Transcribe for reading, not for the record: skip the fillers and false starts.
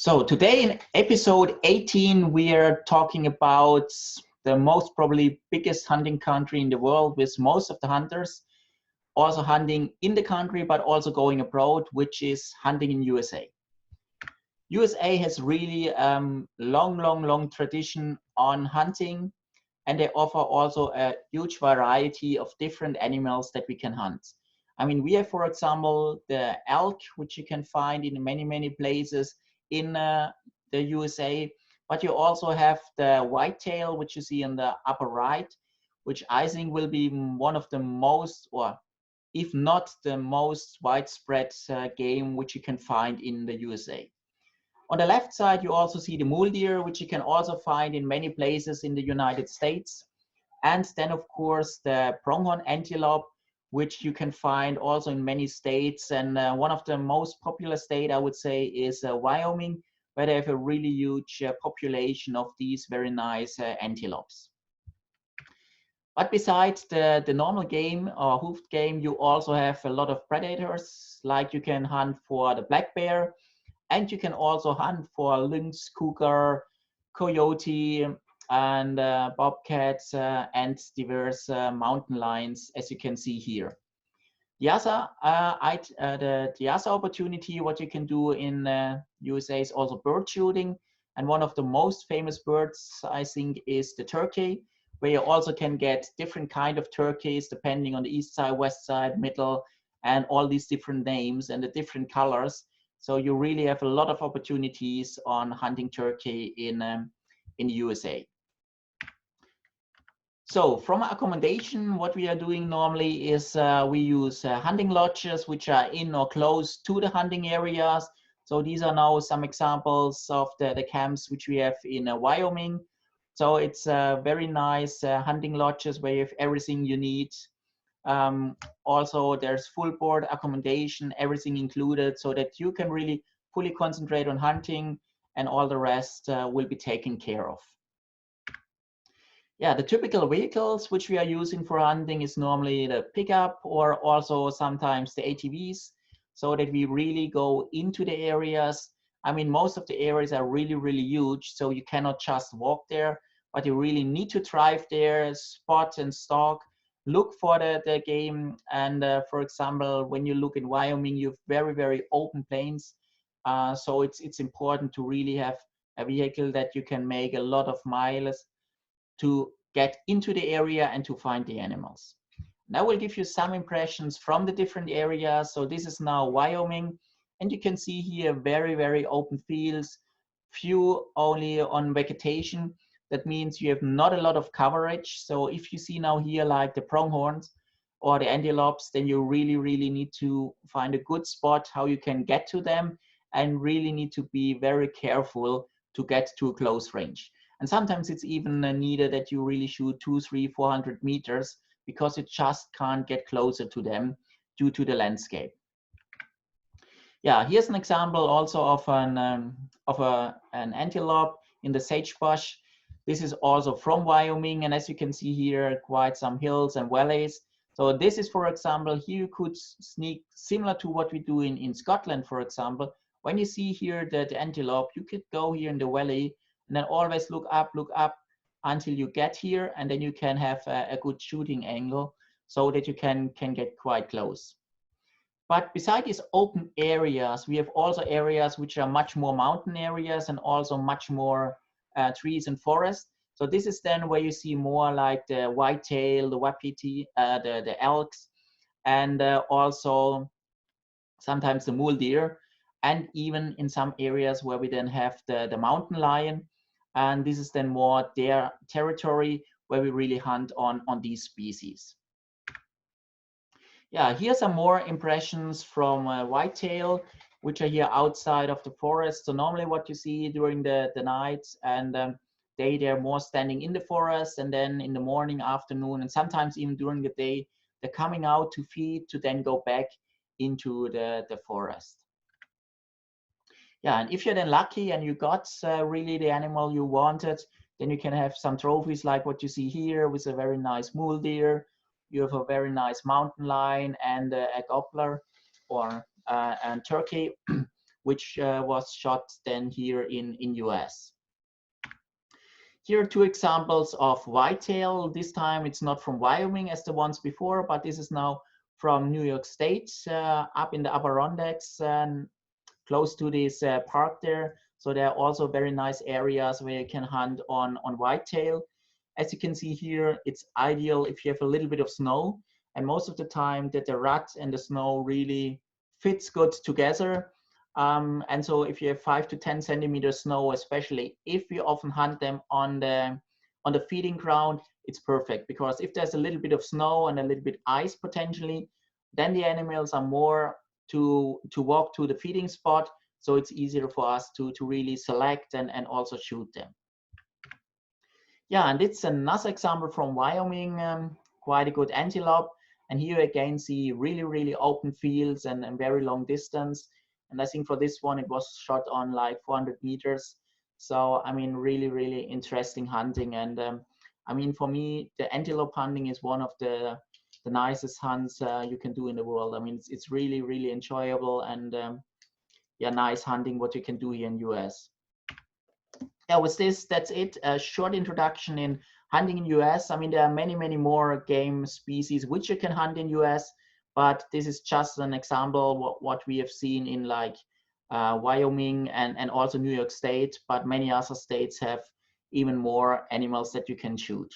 So today in episode 18, we are talking about the most probably biggest hunting country in the world with most of the hunters also hunting in the country, but also going abroad, which is hunting in USA. USA has really long tradition on hunting, and they offer also a huge variety of different animals that we can hunt. I mean, we have, for example, the elk, which you can find in many places in the USA, but you also have the whitetail, which you see in the upper right, which I think will be one of the most, or if not the most widespread game which you can find in the USA. On the left side, you also see the mule deer, which you can also find in many places in the United States. And then, of course, the pronghorn antelope, which you can find also in many states. And one of the most popular states, I would say, is Wyoming, where they have a really huge population of these very nice antelopes. But besides the normal game or hoofed game, you also have a lot of predators, like you can hunt for the black bear, and you can also hunt for lynx, cougar, coyote, and bobcats and diverse mountain lions, as you can see here. The other opportunity, what you can do in USA is also bird shooting. And one of the most famous birds, I think, is the turkey, where you also can get different kind of turkeys depending on the east side, west side, middle, and all these different names and the different colors. So you really have a lot of opportunities on hunting turkey in the USA. So from accommodation, what we are doing normally is we use hunting lodges, which are in or close to the hunting areas. So these are now some examples of the camps which we have in Wyoming. So it's very nice hunting lodges where you have everything you need. Also, there's full board accommodation, everything included, so that you can really fully concentrate on hunting, and all the rest will be taken care of. Yeah, the typical vehicles which we are using for hunting is normally the pickup or also sometimes the ATVs, so that we really go into the areas. I mean, most of the areas are really huge, so you cannot just walk there, but you really need to drive there, spot and stalk, look for the game. And for example, when you look in Wyoming, you have very open plains. So it's important to really have a vehicle that you can make a lot of miles to get into the area and to find the animals. Now we'll give you some impressions from the different areas. So this is now Wyoming, and you can see here very open fields, few only on vegetation. That means you have not a lot of coverage. So if you see now here like the pronghorns or the antelopes, then you really need to find a good spot how you can get to them, and really need to be very careful to get to a close range. And sometimes it's even needed that you really shoot 200, 300, 400 meters, because you just can't get closer to them due to the landscape. Yeah, here's an example also of an antelope in the sagebrush. This is also from Wyoming, and as you can see here, quite some hills and valleys. So this is, for example, here you could sneak, similar to what we do in Scotland, for example. When you see here the antelope, you could go here in the valley and then always look up until you get here, and then you can have a good shooting angle so that you can get quite close. But beside these open areas, we have also areas which are much more mountain areas and also much more trees and forest. So this is then where you see more like the whitetail, the wapiti, the elks, and also sometimes the mule deer, and even in some areas where we then have the mountain lion. And this is then more their territory where we really hunt on these species. Yeah, here's some more impressions from whitetail, which are here outside of the forest. So normally what you see during the night and they're more standing in the forest, and then in the morning, afternoon, and sometimes even during the day, they're coming out to feed, to then go back into the forest. Yeah, and if you're then lucky and you got really the animal you wanted, then you can have some trophies like what you see here with a very nice mule deer. You have a very nice mountain lion and a gobbler or and turkey, which was shot then here in US. Here are two examples of whitetail. This time it's not from Wyoming as the ones before, but this is now from New York State, up in the Adirondacks, close to this park there. So there are also very nice areas where you can hunt on whitetail. As you can see here, it's ideal if you have a little bit of snow, and most of the time that the rut and the snow really fits good together. And so if you have 5 to 10 centimeters snow, especially if you often hunt them on the feeding ground, it's perfect, because if there's a little bit of snow and a little bit ice potentially, then the animals are more to walk to the feeding spot. So it's easier for us to really select and also shoot them. Yeah, and it's another example from Wyoming, quite a good antelope. And here again, see really open fields and very long distance. And I think for this one, it was shot on like 400 meters. So, I mean, really interesting hunting. And I mean, for me, the antelope hunting is one of the nicest hunts you can do in the world. I mean, it's really enjoyable, and yeah, nice hunting what you can do here in US. Yeah, with this, that's it. A short introduction in hunting in US. I mean, there are many more game species which you can hunt in US, but this is just an example what we have seen in like Wyoming and also New York State, but many other states have even more animals that you can shoot.